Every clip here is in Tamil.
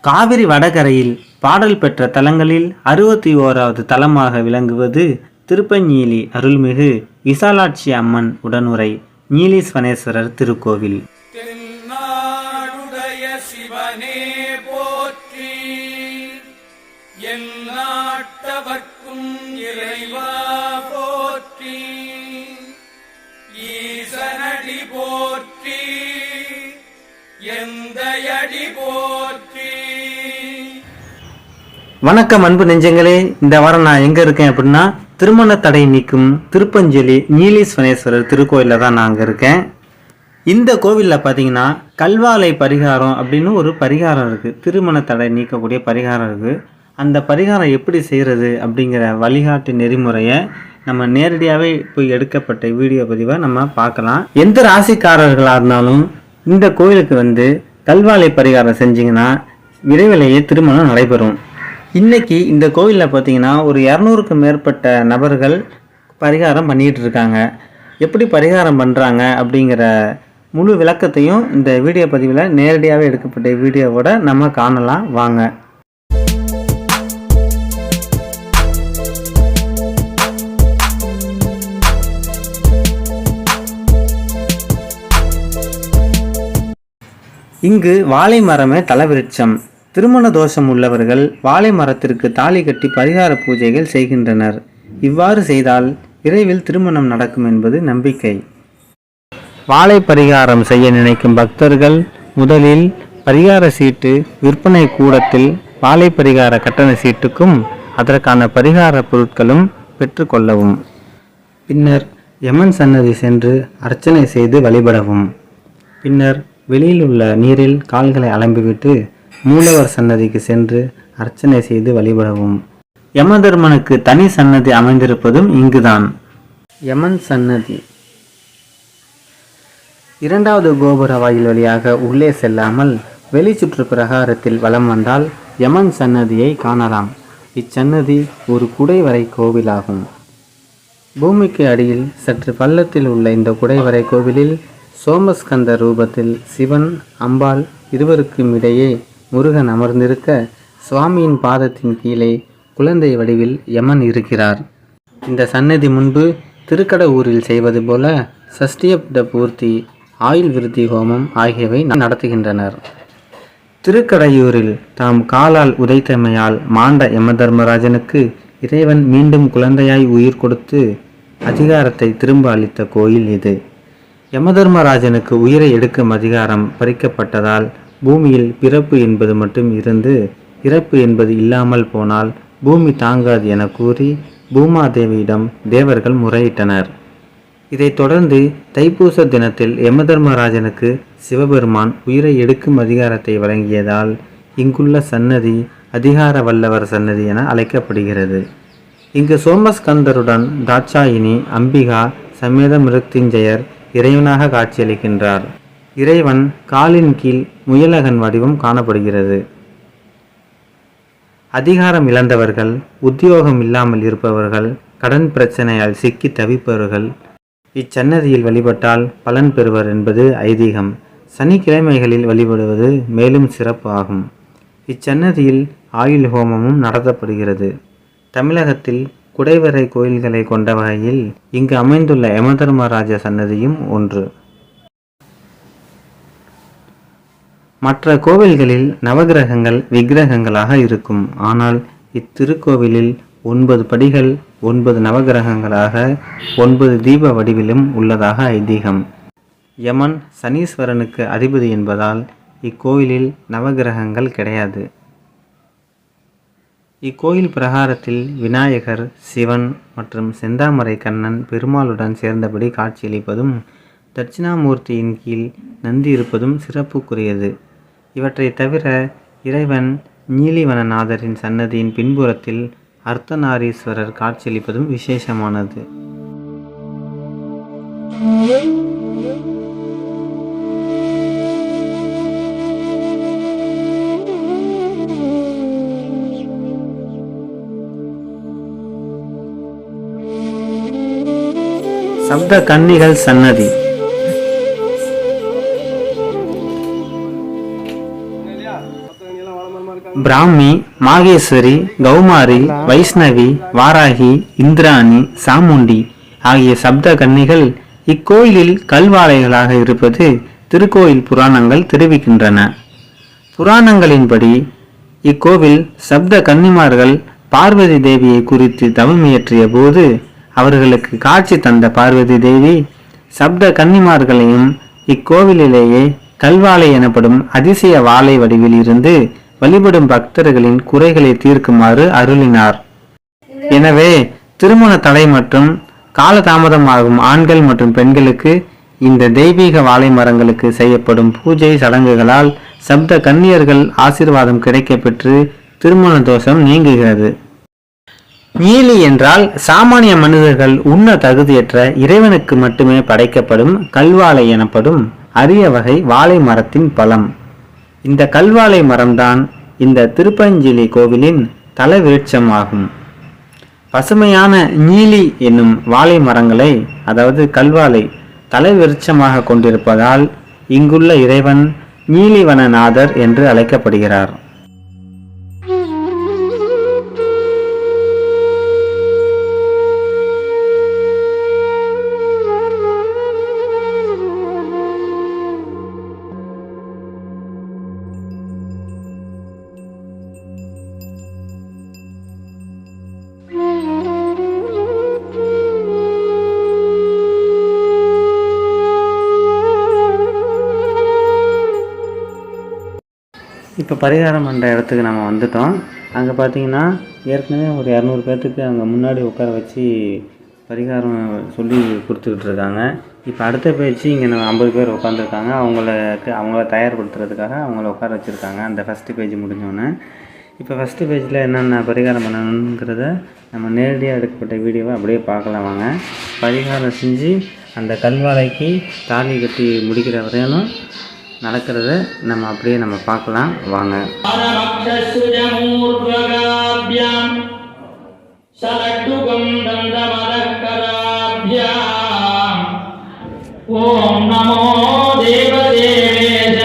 காவிரி வடகரையில் பாடல் பெற்ற தலங்களில் 61வது தலமாக விளங்குவது திருப்பஞ்சீலி அருள்மிகு விசாலாட்சி அம்மன் உடனுறை நீலீஸ்வரேஸ்வரர் திருக்கோவில். தென்னாடுடைய சிவனே போற்றி, எந்நாட்டவர்க்கும் இறைவா போற்றி, ஈசனடி போற்றி, எந்தையடி போற்றி. வணக்கம் அன்பு நெஞ்சங்களே, இந்த வாரம் நான் எங்க இருக்கேன் அப்படின்னா திருமண தடை நீக்கும் திருப்பஞ்சலி நீலீஸ்வரேஸ்வரர் திருக்கோயிலில் தான் நான் அங்கே இருக்கேன். இந்த கோவிலில் பார்த்தீங்கன்னா கல்வாலை பரிகாரம் அப்படின்னு ஒரு பரிகாரம் இருக்குது. திருமண தடை நீக்கக்கூடிய பரிகாரம் இருக்குது. அந்த பரிகாரம் எப்படி செய்கிறது அப்படிங்கிற வழிகாட்டு நெறிமுறையை நம்ம நேரடியாகவே போய் எடுக்கப்பட்ட வீடியோ பதிவை நம்ம பார்க்கலாம். எந்த ராசிக்காரர்களாக இருந்தாலும் இந்த கோவிலுக்கு கல்வாலை பரிகாரம் செஞ்சிங்கன்னா விரைவிலேயே திருமணம் நடைபெறும். இன்றைக்கி இந்த கோவிலில் பார்த்தீங்கன்னா ஒரு 200க்கும் மேற்பட்ட நபர்கள் பரிகாரம் பண்ணிகிட்டு இருக்காங்க. எப்படி பரிகாரம் பண்ணுறாங்க அப்படிங்கிற முழு விளக்கத்தையும் இந்த வீடியோ பதிவில் நேரடியாகவே எடுக்கப்பட்ட வீடியோவோட நம்ம காணலாம் வாங்க. இங்கு வாழை மரமே தலவிருட்சம். திருமண தோஷம் உள்ளவர்கள் வாழை மரத்திற்கு தாலி கட்டி பரிகார பூஜைகள் செய்கின்றனர். இவ்வாறு செய்தால் விரைவில் திருமணம் நடக்கும் என்பது நம்பிக்கை. வாழை பரிகாரம் செய்ய நினைக்கும் பக்தர்கள் முதலில் பரிகார சீட்டு விற்பனை கூடத்தில் வாழை பரிகார கட்டண சீட்டுக்கும் அதற்கான பரிகார பொருட்களும் பெற்றுக்கொள்ளவும். பின்னர் யமன் சன்னதி சென்று அர்ச்சனை செய்து வழிபடவும். பின்னர் வெளியில் உள்ள நீரில் கால்களை அலம்பிவிட்டு மூலவர் சன்னதிக்கு சென்று அர்ச்சனை செய்து வழிபடவும். யமதர்மனுக்கு தனி சன்னதி அமைந்திருப்பதும் இங்குதான். யமன் சன்னதி 2வது கோபுர வாயில் வழியாக உள்ளே செல்லாமல் வெளிச்சுற்று பிரகாரத்தில் வலம் வந்தால் யமன் சன்னதியை காணலாம். இச்சன்னதி ஒரு குடைவரை கோவிலாகும். பூமிக்கு அடியில் சற்று பள்ளத்தில் உள்ள இந்த குடைவரை கோவிலில் சோமஸ்கந்த ரூபத்தில் சிவன் அம்பாள் இருவருக்கும் இடையே முருகன் அமர்ந்திருக்க சுவாமியின் பாதத்தின் கீழே குழந்தை வடிவில் யமன் இருக்கிறார். இந்த சன்னதி முன்பு திருக்கடவூரில் செய்வது போல சஷ்டியப்த பூர்த்தி, ஆயுள் விருத்தி ஹோமம் ஆகியவை நடத்துகின்றனர். திருக்கடையூரில் தாம் காலால் உதைத்தமையால் மாண்ட யமதர்மராஜனுக்கு இறைவன் மீண்டும் குழந்தையாய் உயிர் கொடுத்து அதிகாரத்தை திரும்ப அளித்த கோயில் இது. யமதர்மராஜனுக்கு உயிரை எடுக்கும் அதிகாரம் பறிக்கப்பட்டதால் பூமியில் பிறப்பு என்பது மட்டும் இருந்து இறப்பு என்பது இல்லாமல் போனால் பூமி தாங்காது என கூறி பூமாதேவியிடம் தேவர்கள் முறையிட்டனர். இதைத் தொடர்ந்து தைப்பூச தினத்தில் யமதர்மராஜனுக்கு சிவபெருமான் உயிரை எடுக்கும் அதிகாரத்தை வழங்கியதால் இங்குள்ள சன்னதி அதிகார வல்லவர் சன்னதி என அழைக்கப்படுகிறது. இங்கு சோமஸ்கந்தருடன் தாட்சாயினி அம்பிகா சமேத மிருத்யுஞ்சயர் இறைவனாக காட்சியளிக்கின்றார். இறைவன் காலின் கீழ் முயலகன் வடிவம் காணப்படுகிறது. அதிகாரம் இழந்தவர்கள், உத்தியோகம் இல்லாமல் இருப்பவர்கள், கடன் பிரச்சனையால் சிக்கி தவிப்பவர்கள் இச்சன்னதியில் வழிபட்டால் பலன் பெறுவர் என்பது ஐதீகம். சனிக்கிழமைகளில் வழிபடுவது மேலும் சிறப்பு ஆகும். இச்சன்னதியில் ஆயுள் ஹோமமும் நடத்தப்படுகிறது. தமிழகத்தில் குடைவரை கோயில்களை கொண்ட வகையில் இங்கு அமைந்துள்ள யமதர்மராஜ சன்னதியும் ஒன்று. மற்ற கோவில்களில் நவகிரகங்கள் விக்கிரகங்களாக இருக்கும். ஆனால் இத்திருக்கோவிலில் 9 படிகள் 9 நவகிரகங்களாக 9 தீப வடிவிலும் உள்ளதாக ஐதீகம். யமன் சனீஸ்வரனுக்கு அதிபதி என்பதால் இக்கோயிலில் நவகிரகங்கள் கிடையாது. இக்கோயில் பிரகாரத்தில் விநாயகர், சிவன் மற்றும் செந்தாமரை கண்ணன் பெருமாளுடன் சேர்ந்தபடி காட்சியளிப்பதும் தட்சிணாமூர்த்தியின் கீழ் நந்தி இருப்பதும் சிறப்புக்குரியது. இவற்றை தவிர இறைவன் நீலிவனநாதரின் சன்னதியின் பின்புறத்தில் அர்த்தநாரீஸ்வரர் காட்சியளிப்பதும் விசேஷமானது. சப்த கன்னிகள் சன்னதி. பிராமி, மாகேஸ்வரி, கௌமாரி, வைஷ்ணவி, வாராகி, இந்திராணி, சாமுண்டி ஆகிய சப்த கன்னிகள் இக்கோயிலில் கல்வாளைகளாக இருப்பது திருக்கோயில் புராணங்கள் தெரிவிக்கின்றன. புராணங்களின்படி இக்கோவில் சப்த கன்னிமார்கள் பார்வதி தேவியை குறித்து தவம் இயற்றிய போது அவர்களுக்கு காட்சி தந்த பார்வதி தேவி சப்த கன்னிமார்களையும் இக்கோவிலிலேயே கல்வாளை எனப்படும் அதிசய வாளை வடிவில் இருந்து வழிபடும் பக்தர்களின் குறைகளை தீர்க்குமாறு அருளினார். எனவே திருமண தடை மற்றும் காலதாமதமாகும் ஆண்கள் மற்றும் பெண்களுக்கு இந்த தெய்வீக வாழை மரங்களுக்கு செய்யப்படும் பூஜை சடங்குகளால் சப்த கன்னியர்கள் ஆசீர்வாதம் கிடைக்கப்பெற்று திருமண தோஷம் நீங்குகிறது. நீலி என்றால் சாமானிய மனிதர்கள் உண்ண தகுதியற்ற இறைவனுக்கு மட்டுமே படைக்கப்படும் கல்வாழை எனப்படும் அரிய வகை வாழை மரத்தின் பழம். இந்த கல்வாழை மரம்தான் இந்த திருப்பஞ்சிலி கோவிலின் தல விருட்சமாகும். பசுமையான நீலி என்னும் வாழை மரங்களை, அதாவது கல்வாழை, தலை விருட்சமாக கொண்டிருப்பதால் இங்குள்ள இறைவன் நீலிவனநாதர் என்று அழைக்கப்படுகிறார். இப்போ பரிகாரம் பண்ணுற இடத்துக்கு நம்ம வந்துட்டோம். அங்கே பார்த்தீங்கன்னா ஏற்கனவே ஒரு 200 பேர்த்துக்கு அங்கே முன்னாடி உட்கார வச்சு பரிகாரம் சொல்லி கொடுத்துக்கிட்டு இருக்காங்க. இப்போ அடுத்த பேச்சு இங்கே 50 பேர் உட்காந்துருக்காங்க. அவங்கள தயார்படுத்துறதுக்காக அவங்கள உட்கார வச்சுருக்காங்க. அந்த ஃபஸ்ட்டு பேஜ் முடிஞ்சோன்னே இப்போ ஃபஸ்ட்டு பேஜில் என்னென்ன பரிகாரம் பண்ணணுங்கிறத நம்ம நேரடியாக எடுக்கப்பட்ட வீடியோவை அப்படியே பார்க்கலாம் வாங்க. பரிகாரம் செஞ்சு அந்த கல்வாழைக்கு தாலி கட்டி முடிக்கிற வரையிலும் நடக்கிறத நம்ம அப்படியே நம்ம பார்க்கலாம் வாங்க. ஓம் நமோ தேவதேவேஷ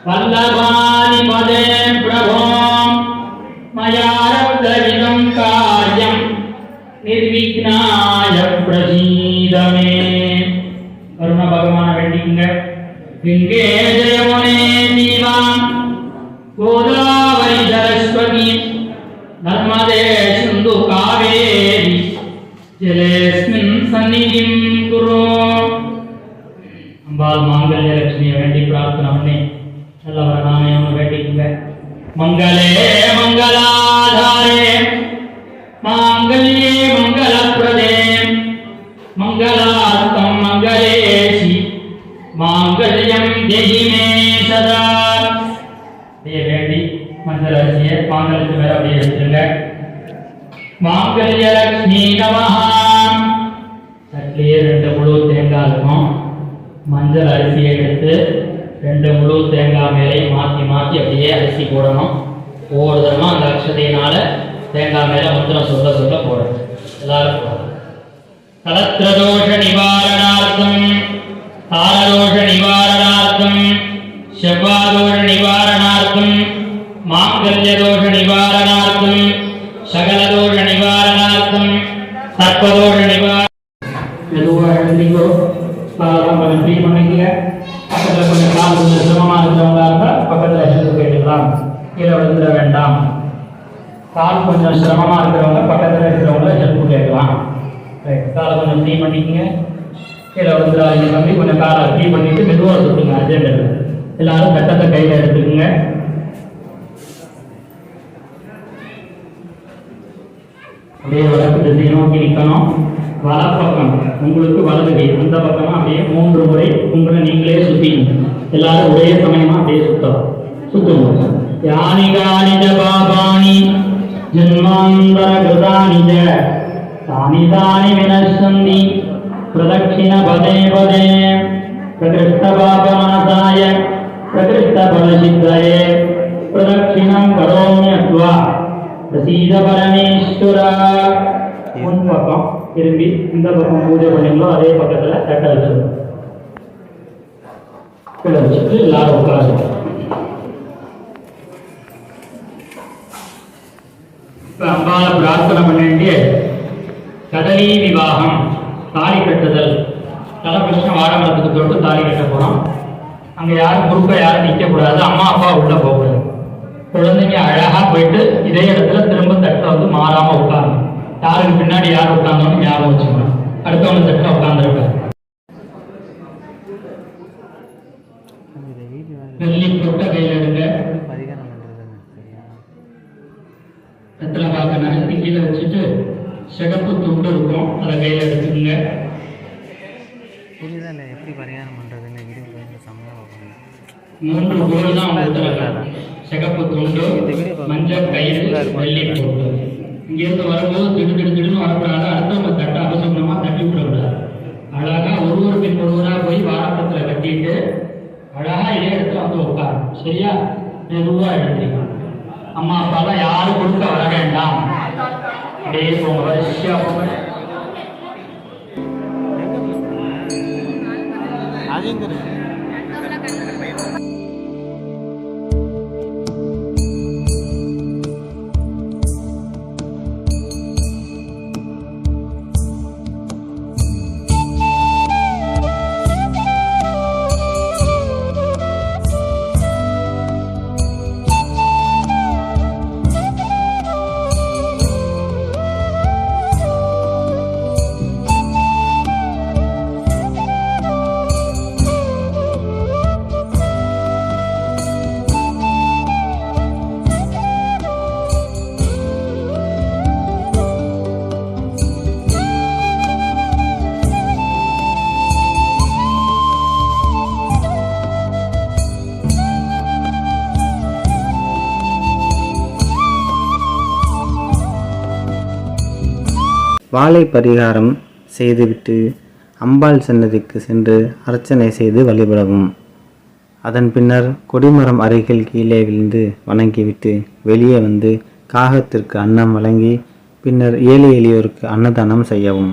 வல்லபானி பதே பிரபோம் மயாரப்தவிதம் காரியம் நிர்விக்னாய பிரசீதமே. கருணா பகவான வேண்டிங்க. गंगे जयमुने दीवा गोदावरी सरस्वती नर्मदे सिंधु कावेरी जलेस्मिन् सन्निधिं कुरु. अंबाल मांगल्य लक्ष्मी वेंडी प्रार्थना பண்ணி நல்லவர நாமம் வேண்டிக்குங்க. मंगले मंगलाधारे मांगल्ये मंगलप्रदे मंगलार्थं मंगलेशि मांगल्यम देहि मे सदा. ये வேண்டி மஞ்சள் அரிசியை மாங்கல்யத்து மேல அப்படியே வச்சிருங்க. மாங்கல்ய லக்ஷ்மி நமஹ. சட்லியே 2 முழு தேங்காய் இருக்கும். மஞ்சள் அரிசியை எடுத்து 2 முழு தேங்காய் மேலே மாற்றி மாற்றி அப்படியே அரிசி போடணும். ஒவ்வொரு தரமா அந்த அக்ஷதையினால தேங்காய் மேல மந்திரம் சொல்ல சொல்ல போடணும். எல்லாரும் போடணும். கலத்ரதோஷ நிவாரணார்த்தம் तारदोष निवारणार्थम शब्दोष निवारणार्थम मांगल्य दोष निवारणार्थम सकल दोष निवारणार्थम सर्पदोष निवारण எதுவாக பாலம் பண்ணி பண்ணிக்க. பக்கத்தில் கொஞ்சம் கால் கொஞ்சம் சிரமமாக இருக்கிறவங்களா இருந்தால் பக்கத்தில் ஹெல்ப் கேட்டுக்கலாம். கீழே விழுந்துட வேண்டாம். கால் கொஞ்சம் சிரமமாக இருக்கிறவங்க பக்கத்தில் இருக்கிறவங்கள ஹெல்ப் கேட்கலாம். காலை கொஞ்சம் ஃப்ரீ பண்ணிக்கங்க. கீழே வந்துடாதீங்க தம்பி. கொஞ்சம் காலை ஃப்ரீ பண்ணிட்டு மெதுவாக சுற்றுங்க. அஜெண்டர் எல்லாரும் கட்டத்தை கையில் எடுத்துக்கோங்க. அப்படியே வடக்கு திசையை நோக்கி நிற்கணும். வலப்பக்கம் உங்களுக்கு வலது கை, அந்த பக்கமா அப்படியே 3 முறை உங்களை நீங்களே சுத்திக்கணும். எல்லாரும் ஒரே சமயமா அப்படியே சுத்துங்க. யானி கானிஜ பாபானி ஜன்மாந்தர கிருதானி ஜ தானி தானி வினசந்தி प्रदक्षिण पदे पदे प्रकृष्ट पापनाशाय प्रकृष्ट फलसिद्धये प्रदक्षिणं करोम्यत्वा प्रसीद परमेश्वरा. முன் பக்கம் திரும்பி இந்த பக்கம் பூஜை பண்ணீங்களோ அதே பக்கத்துல தட்டை வச்சிருக்கோம். கீழே வச்சுட்டு எல்லாரும் உட்காந்து இப்போ அம்பாவை பிரார்த்தனை பண்ணிட்டு கடலி விவாகம் தாலி கட்டுதல் தலகிருஷ்ண வாழமரத்துக்கு தொட்டு தாலி கட்ட போகிறோம். அங்கே யாரும் குறுக்க யாரும் நிற்கக்கூடாது, அம்மா அப்பா உள்ளே போகக்கூடாது. குழந்தைங்க அழகாக போயிட்டு இதே இடத்துல திரும்ப தட்டை வந்து மாறாமல் உட்காரணும். யாருக்கு பின்னாடி யார் உட்கார்ந்தோன்னு ஞாபகம் வச்சுக்கணும். அடுத்தவங்க தட்டில் உட்காந்துருக்காரு. வெள்ளி பொட்டை கையில் எடுங்க. வெத்தலை பார்க்க நகர்த்தி கீழே வச்சுட்டு சிகப்பு துண்டு இருக்கும், அதை கையில் எடுத்துக்கோங்க. எப்படி பரிகாரம் பண்ணுறதுன்னு 3 கோல் தான் கொடுத்துருக்காங்க. சிகப்பு துண்டு, மஞ்சள் கயிறு, வெள்ளி பொட்டு. இங்கேருந்து வரும்போது திடுன்னு வரக்கூடாது. அடுத்தவங்க தட்டை அவசரமாக தட்டி விடக்கூடாது. அழகா ஒருவர் பின் ஒருவராக போய் வாரப்பத்தில் கட்டிட்டு அழகா இதே இடத்துல வந்து உட்காரும். சரியா? மெதுவாக எடுத்துக்கலாம். அம்மா அப்பாலாம் யாரும் கொடுக்க வர வேண்டாம். அப்படியே போங்க, வரிசையா போங்க. வாழை பரிகாரம் செய்துவிட்டு அம்பாள் சன்னதிக்கு சென்று அர்ச்சனை செய்து வழிபடவும். அதன் பின்னர் கொடிமரம் அருகில் கீழே விழுந்து வணங்கிவிட்டு வெளியே வந்து காகத்திற்கு அன்னம் வழங்கி பின்னர் ஏழை எளியோருக்கு அன்னதானம் செய்யவும்.